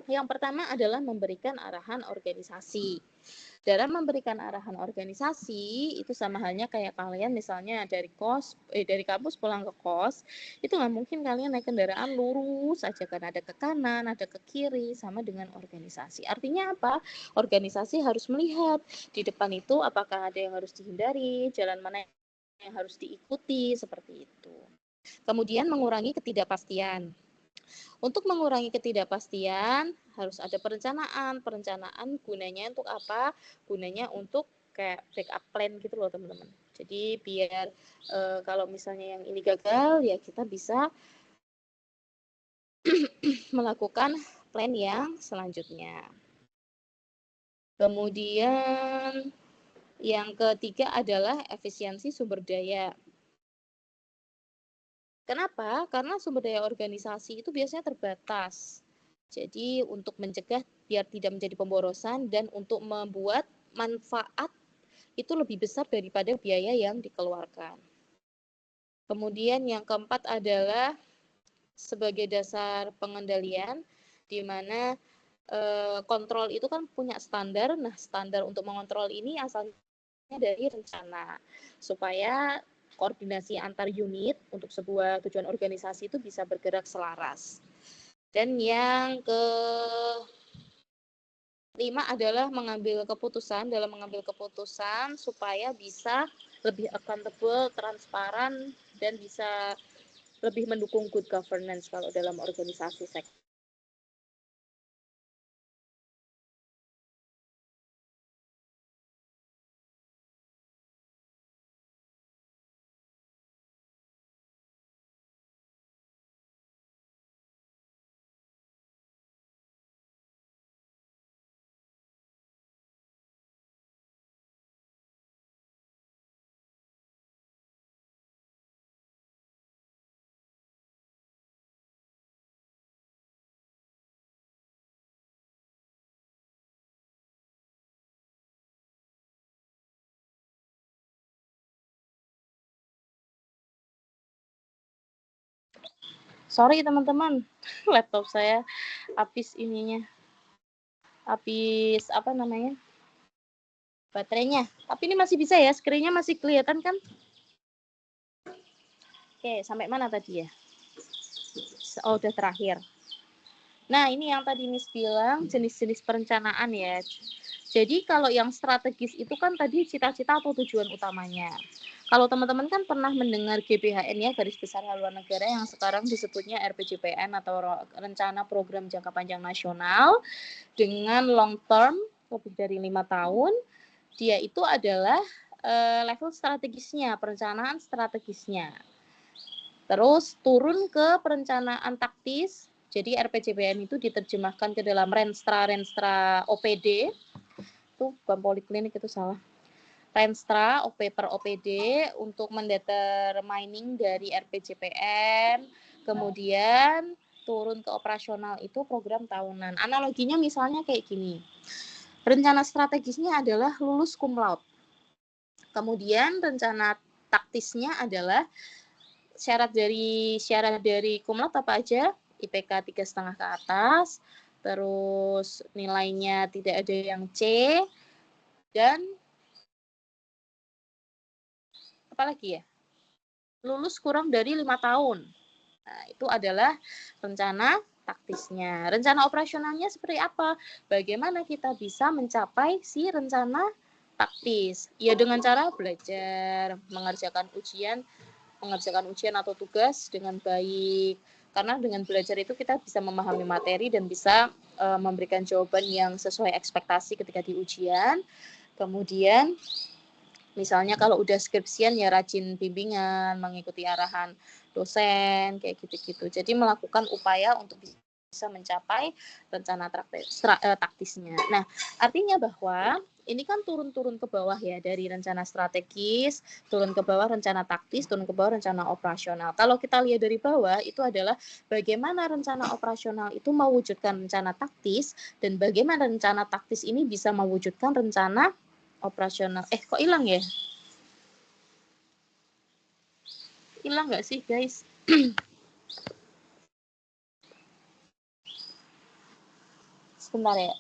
Yang pertama adalah memberikan arahan organisasi. Dalam memberikan arahan organisasi, itu sama halnya kayak kalian misalnya dari kampus pulang ke kos, itu nggak mungkin kalian naik kendaraan lurus aja kan, ada ke kanan, ada ke kiri, sama dengan organisasi. Artinya apa? Organisasi harus melihat di depan itu apakah ada yang harus dihindari, jalan mana yang harus diikuti, seperti itu. Kemudian mengurangi ketidakpastian. Untuk mengurangi ketidakpastian harus ada perencanaan. Perencanaan gunanya untuk apa? Gunanya untuk kayak backup plan gitu loh teman-teman. Jadi biar kalau misalnya yang ini gagal ya kita bisa melakukan plan yang selanjutnya. Kemudian yang ketiga adalah efisiensi sumber daya. Kenapa? Karena sumber daya organisasi itu biasanya terbatas. Jadi untuk mencegah biar tidak menjadi pemborosan dan untuk membuat manfaat itu lebih besar daripada biaya yang dikeluarkan. Kemudian yang keempat adalah sebagai dasar pengendalian, di mana kontrol itu kan punya standar. Nah, standar untuk mengontrol ini asalnya dari rencana, supaya koordinasi antar unit untuk sebuah tujuan organisasi itu bisa bergerak selaras. Dan yang kelima adalah mengambil keputusan. Dalam mengambil keputusan supaya bisa lebih accountable, transparan, dan bisa lebih mendukung good governance kalau dalam organisasi sektor. Sorry teman-teman, laptop saya habis ininya, habis apa namanya, baterainya. Tapi ini masih bisa ya, screen-nya masih kelihatan kan? Oke, sampai mana tadi ya? Oh, udah terakhir. Nah, ini yang tadi Miss bilang jenis-jenis perencanaan ya. Jadi kalau yang strategis itu kan tadi cita-cita atau tujuan utamanya. Kalau teman-teman kan pernah mendengar GBHN ya, Garis Besar Haluan Negara, yang sekarang disebutnya RPJPN atau Rencana Program Jangka Panjang Nasional dengan long term lebih dari 5 tahun. Dia itu adalah level strategisnya, perencanaan strategisnya. Terus turun ke perencanaan taktis. Jadi RPJPN itu diterjemahkan ke dalam Renstra OPD. Itu bukan poliklinik, itu salah. Renstra per OPD untuk mendetermining dari RPJPN. Kemudian turun ke operasional itu program tahunan. Analoginya misalnya kayak gini. Rencana strategisnya adalah lulus cum laude. Kemudian rencana taktisnya adalah syarat dari cum laude apa aja? IPK 3,5 ke atas, terus nilainya tidak ada yang C, dan apa lagi ya? Lulus kurang dari 5 tahun. Nah, itu adalah rencana taktisnya. Rencana operasionalnya seperti apa? Bagaimana kita bisa mencapai si rencana taktis? Ya dengan cara belajar, mengerjakan ujian atau tugas dengan baik. Karena dengan belajar itu kita bisa memahami materi dan bisa memberikan jawaban yang sesuai ekspektasi ketika di ujian. Kemudian misalnya kalau udah skripsian ya rajin bimbingan, mengikuti arahan dosen, kayak gitu-gitu. Jadi melakukan upaya untuk bisa mencapai rencana taktisnya. Nah, artinya bahwa ini kan turun-turun ke bawah ya, dari rencana strategis, turun ke bawah rencana taktis, turun ke bawah rencana operasional. Kalau kita lihat dari bawah, itu adalah bagaimana rencana operasional itu mewujudkan rencana taktis, dan bagaimana rencana taktis ini bisa mewujudkan rencana operasional. Kok hilang ya? Hilang nggak sih, guys? Sebentar ya.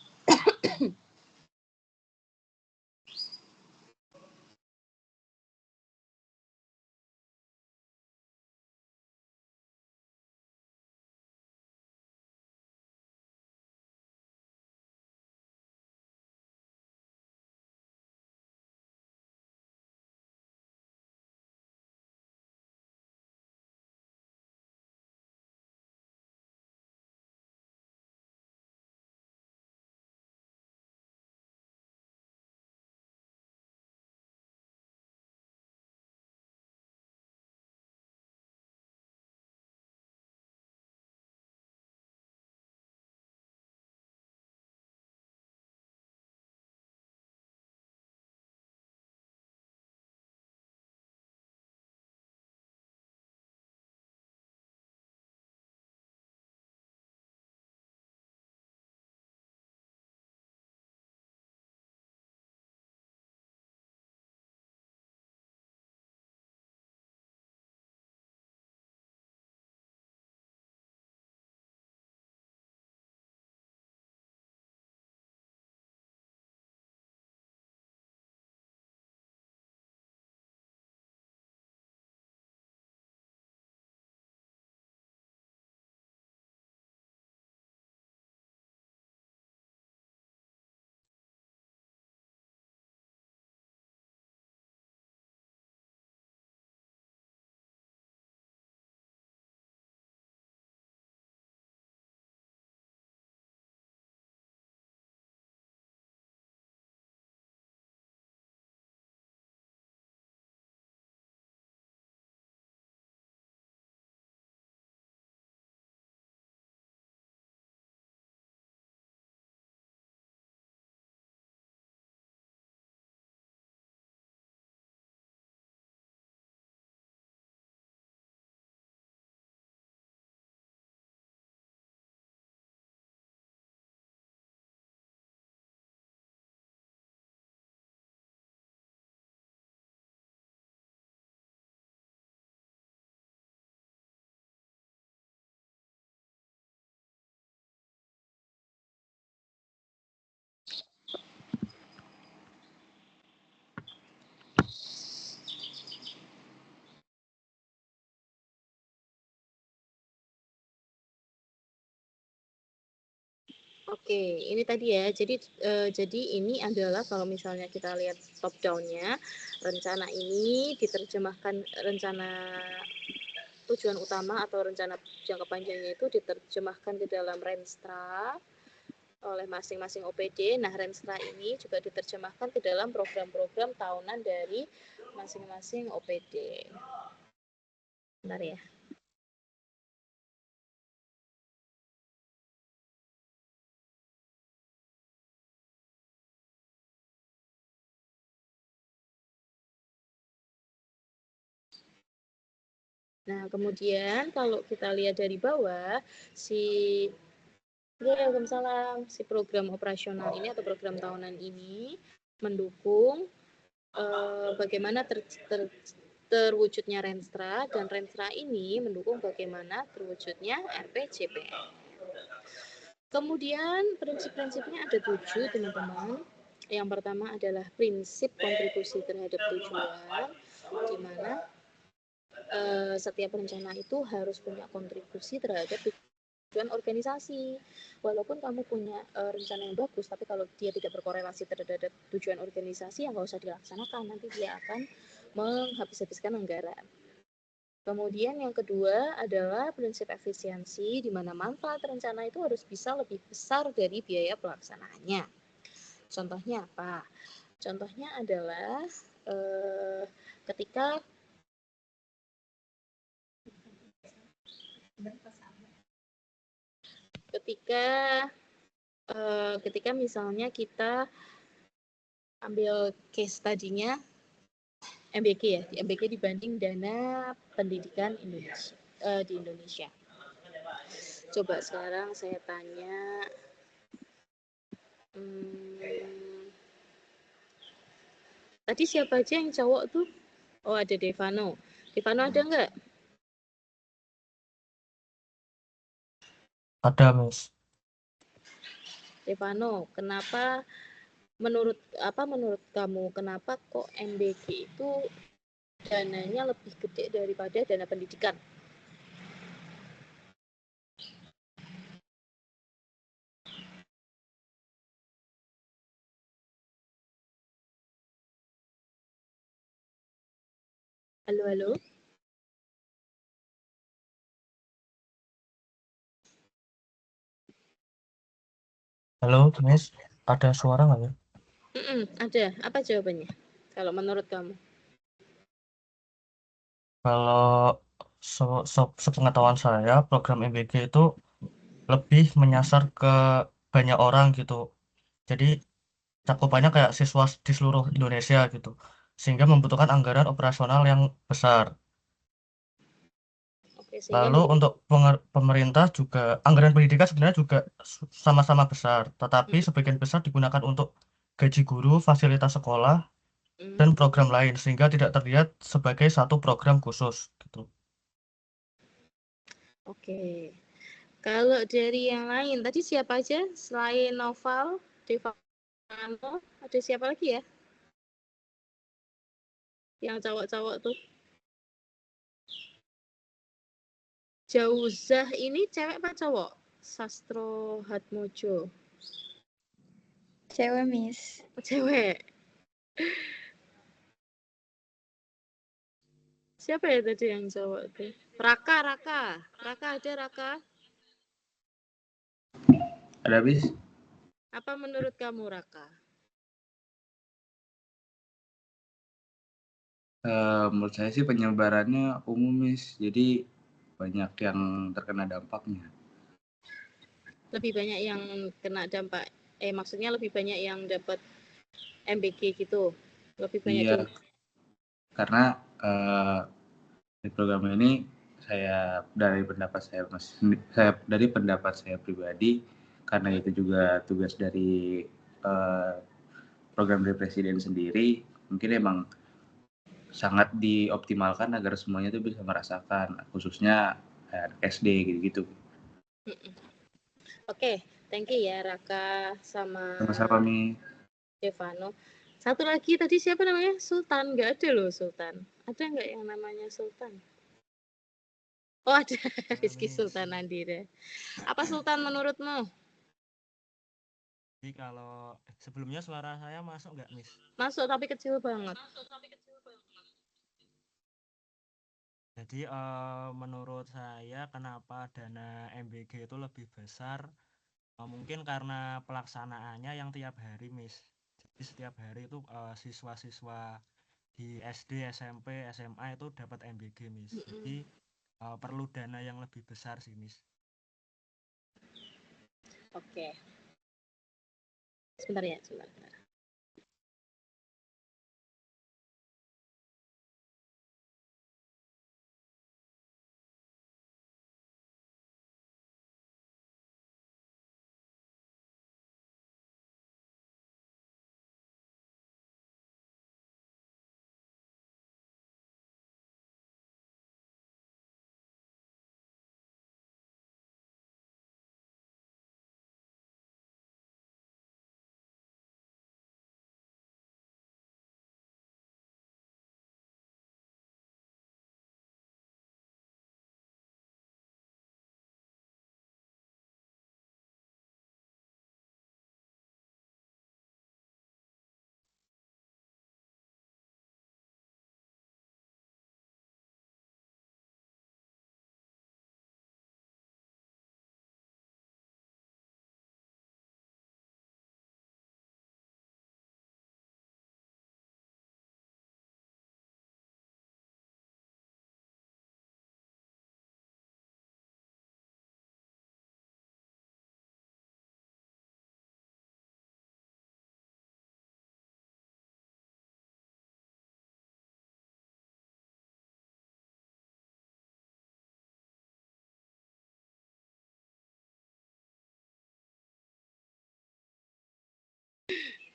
Oke, ini tadi ya. Jadi ini adalah kalau misalnya kita lihat top down-nya, rencana ini diterjemahkan, rencana tujuan utama atau rencana jangka panjangnya itu diterjemahkan ke dalam Renstra oleh masing-masing OPD. Nah, Renstra ini juga diterjemahkan ke dalam program-program tahunan dari masing-masing OPD. Bentar ya. Nah, kemudian kalau kita lihat dari bawah, Waalaikumsalam, si program operasional ini atau program tahunan ini mendukung bagaimana terwujudnya Renstra, dan Renstra ini mendukung bagaimana terwujudnya RPJPN. Kemudian prinsip-prinsipnya ada 7, teman-teman. Yang pertama adalah prinsip kontribusi terhadap tujuan, di mana setiap rencana itu harus punya kontribusi terhadap tujuan organisasi. Walaupun kamu punya rencana yang bagus, tapi kalau dia tidak berkorelasi terhadap tujuan organisasi, ya nggak usah dilaksanakan. Nanti dia akan menghabis-habiskan anggaran. Kemudian yang kedua adalah prinsip efisiensi, di mana manfaat rencana itu harus bisa lebih besar dari biaya pelaksanaannya. Contohnya apa? Contohnya adalah ketika misalnya kita ambil case tadinya MBG ya, di MBG dibanding dana pendidikan Indonesia di Indonesia. Coba sekarang saya tanya, tadi siapa aja yang cowok tuh? Oh, ada Devano. Devano ada nggak? Ada, Miss. Devano, kenapa menurut kamu kenapa kok MBG itu dananya lebih gede daripada dana pendidikan? Halo, halo. Halo, Miss. Ada suara nggak ya? Ada. Apa jawabannya? Kalau menurut kamu? Kalau sepengetahuan saya, program MBG itu lebih menyasar ke banyak orang gitu. Jadi cakupannya kayak siswa di seluruh Indonesia gitu. Sehingga membutuhkan anggaran operasional yang besar. Oke, sehingga Lalu untuk pemerintah juga, anggaran pendidikan sebenarnya juga sama-sama besar. Tetapi sebagian besar digunakan untuk gaji guru, fasilitas sekolah, dan program lain. Sehingga tidak terlihat sebagai satu program khusus gitu. Oke. Kalau dari yang lain, tadi siapa aja selain Noval, Devano, ada siapa lagi ya? Yang cowok-cowok tuh. Jauzah ini cewek apa cowok? Sastro Hatmojo. Cewek, Miss. Cewek. Siapa ya tadi yang cowok tuh? Raka ada Raka? Ada, Bis? Apa menurut kamu Raka? Menurut saya sih penyebarannya umum, Miss. Jadi banyak yang terkena dampaknya. Lebih banyak yang kena dampak, maksudnya lebih banyak yang dapat MBG gitu. Lebih banyak Iya, karena di program ini dari pendapat saya pribadi, karena itu juga tugas dari program dari presiden sendiri, mungkin emang sangat dioptimalkan agar semuanya itu bisa merasakan, khususnya anak SD gitu-gitu. Oke, thank you ya Raka sama Sama-sama, Mi. Devano. Satu lagi tadi siapa namanya? Sultan. Nggak ada loh Sultan. Ada nggak yang namanya Sultan? Oh ada, Rizky Sultan Andira. Apa Sultan menurutmu? Jadi kalau sebelumnya suara saya masuk nggak, Miss? Masuk tapi kecil banget. Jadi menurut saya kenapa dana MBG itu lebih besar, mungkin karena pelaksanaannya yang tiap hari, Miss. Jadi setiap hari itu siswa-siswa di SD, SMP, SMA itu dapat MBG, Miss. Jadi perlu dana yang lebih besar sih, Miss. Oke. Sebentar ya, sebentar.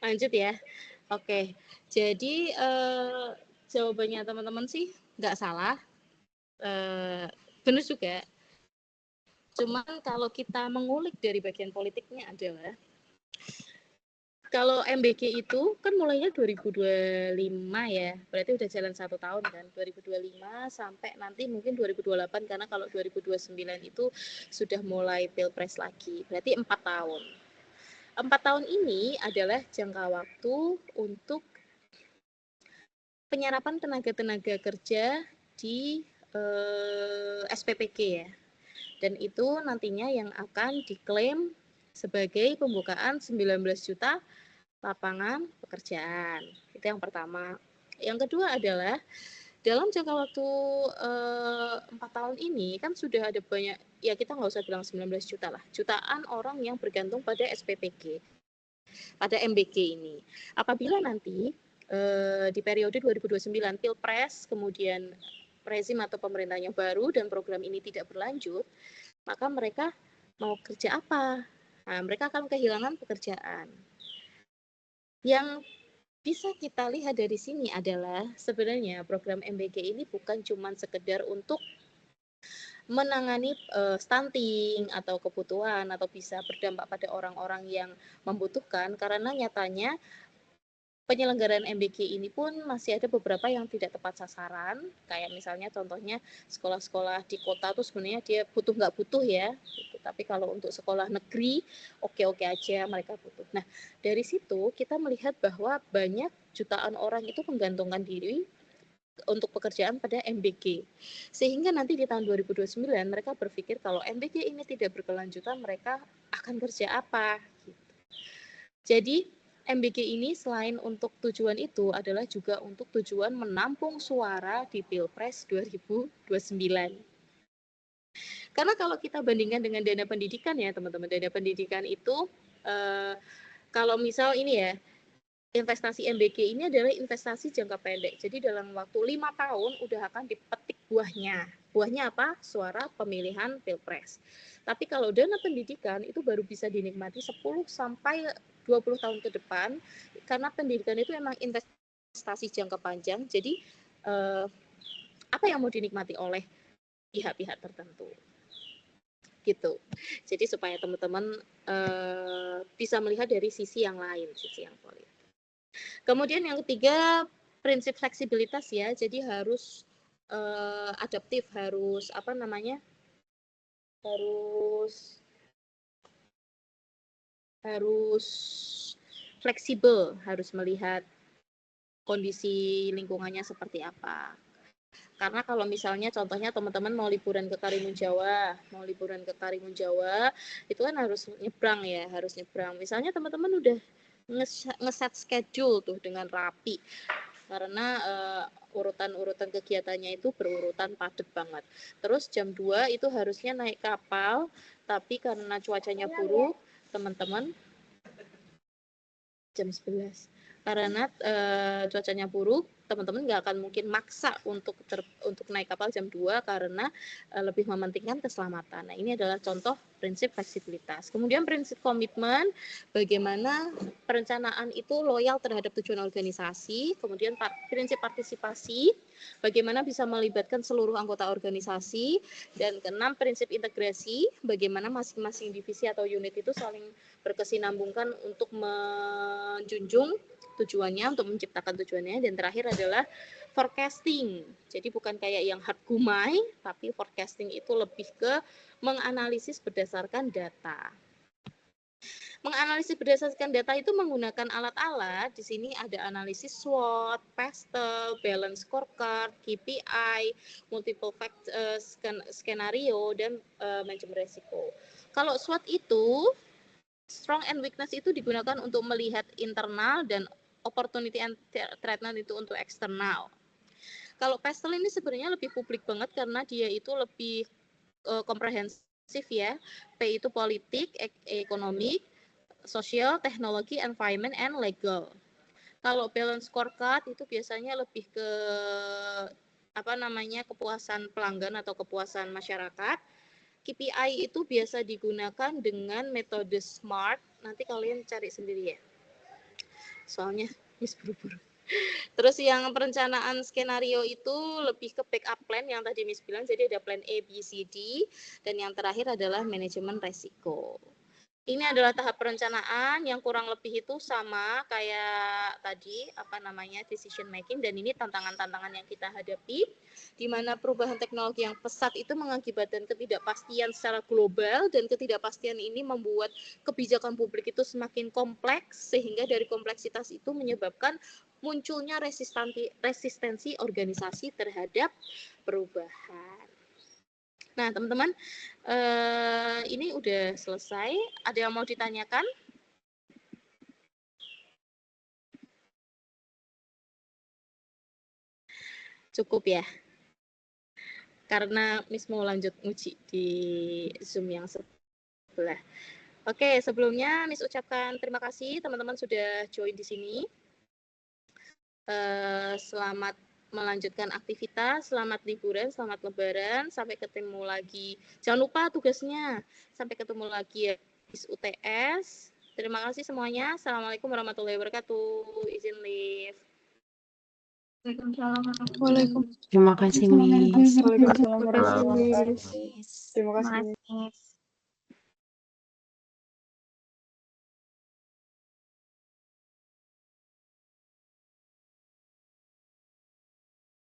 Lanjut ya. Oke. Jadi jawabannya teman-teman sih nggak salah. Benar juga. Cuman kalau kita mengulik dari bagian politiknya adalah kalau MBG itu kan mulainya 2025 ya, berarti udah jalan 1 tahun kan, 2025 sampai nanti mungkin 2028 karena kalau 2029 itu sudah mulai pilpres lagi, berarti 4 tahun. 4 tahun ini adalah jangka waktu untuk penyerapan tenaga-tenaga kerja di SPPG ya. Dan itu nantinya yang akan diklaim sebagai pembukaan 19 juta lapangan pekerjaan. Itu yang pertama. Yang kedua adalah dalam jangka waktu 4 tahun ini kan sudah ada banyak, ya kita nggak usah bilang 19 juta lah, jutaan orang yang bergantung pada SPPG, pada MBG ini. Apabila nanti di periode 2029 Pilpres, kemudian rezim atau pemerintahnya baru dan program ini tidak berlanjut, maka mereka mau kerja apa? Nah, mereka akan kehilangan pekerjaan. Yang bisa kita lihat dari sini adalah sebenarnya program MBG ini bukan cuma sekedar untuk menangani stunting atau kebutuhan atau bisa berdampak pada orang-orang yang membutuhkan, karena nyatanya penyelenggaraan MBG ini pun masih ada beberapa yang tidak tepat sasaran, kayak misalnya contohnya sekolah-sekolah di kota tuh sebenarnya dia nggak butuh ya, gitu. Tapi kalau untuk sekolah negeri oke-oke aja mereka butuh. Nah dari situ kita melihat bahwa banyak jutaan orang itu menggantungkan diri untuk pekerjaan pada MBG, sehingga nanti di tahun 2029 mereka berpikir kalau MBG ini tidak berkelanjutan mereka akan kerja apa gitu. Jadi MBG ini selain untuk tujuan itu adalah juga untuk tujuan menampung suara di Pilpres 2029. Karena kalau kita bandingkan dengan dana pendidikan ya teman-teman, dana pendidikan itu kalau misal ini ya, investasi MBG ini adalah investasi jangka pendek. Jadi dalam waktu 5 tahun udah akan dipetik buahnya. Buahnya apa? Suara pemilihan Pilpres. Tapi kalau dana pendidikan itu baru bisa dinikmati 10 sampai 20 tahun ke depan, karena pendidikan itu memang investasi jangka panjang. Jadi apa yang mau dinikmati oleh pihak-pihak tertentu gitu. Jadi supaya teman-teman bisa melihat dari sisi yang lain, sisi yang politik. Kemudian yang ketiga, prinsip fleksibilitas ya. Jadi harus adaptif, harus harus fleksibel, harus melihat kondisi lingkungannya seperti apa. Karena kalau misalnya contohnya teman-teman mau liburan ke Karimun Jawa, itu kan harus nyebrang ya, harus nyebrang. Misalnya teman-teman udah ngeset schedule tuh dengan rapi, karena urutan-urutan kegiatannya itu berurutan padat banget. Terus jam 2 itu harusnya naik kapal, tapi karena cuacanya buruk, teman-teman jam 11. Karena cuacanya buruk, teman-teman nggak akan mungkin maksa untuk naik kapal jam 2 karena lebih mementingkan keselamatan. Nah, ini adalah contoh prinsip fleksibilitas. Kemudian prinsip komitmen, bagaimana perencanaan itu loyal terhadap tujuan organisasi. Kemudian prinsip partisipasi, bagaimana bisa melibatkan seluruh anggota organisasi. Dan keenam, prinsip integrasi, bagaimana masing-masing divisi atau unit itu saling berkesinambungkan untuk menjunjung tujuannya, untuk menciptakan tujuannya. Dan terakhir adalah forecasting. Jadi bukan kayak yang hard gumai, tapi forecasting itu lebih ke menganalisis berdasarkan data. Menganalisis berdasarkan data itu menggunakan alat-alat. Di sini ada analisis SWOT, PESTEL, balance scorecard, KPI, multiple skenario, dan manajemen resiko. Kalau SWOT itu, strong and weakness itu digunakan untuk melihat internal, dan opportunity and threat itu untuk eksternal. Kalau PESTEL ini sebenarnya lebih publik banget karena dia itu lebih komprehensif ya. P itu politik, ekonomi, sosial, teknologi, environment, and legal. Kalau balance scorecard itu biasanya lebih ke kepuasan pelanggan atau kepuasan masyarakat. KPI itu biasa digunakan dengan metode SMART. Nanti kalian cari sendiri ya. soalnya Miss buru-buru. Terus yang perencanaan skenario itu lebih ke backup plan yang tadi Miss bilang, jadi ada plan A, B, C, D, dan yang terakhir adalah manajemen resiko. Ini adalah tahap perencanaan yang kurang lebih itu sama kayak tadi decision making, dan ini tantangan-tantangan yang kita hadapi di mana perubahan teknologi yang pesat itu mengakibatkan ketidakpastian secara global, dan ketidakpastian ini membuat kebijakan publik itu semakin kompleks, sehingga dari kompleksitas itu menyebabkan munculnya resistensi organisasi terhadap perubahan. Nah, teman-teman, ini udah selesai. Ada yang mau ditanyakan? Cukup ya? Karena Miss mau lanjut uji di Zoom yang sebelah. Oke, sebelumnya Miss ucapkan terima kasih teman-teman sudah join di sini. Selamat melanjutkan aktivitas, selamat liburan, selamat lebaran, sampai ketemu lagi. Jangan lupa tugasnya, sampai ketemu lagi ya di UTS. Terima kasih semuanya. Assalamualaikum warahmatullahi wabarakatuh. Izin live. Waalaikumsalam. Terima kasih, Miss. Waalaikumsalam. Terima kasih, Miss. Terima kasih. Terima kasih, Miss.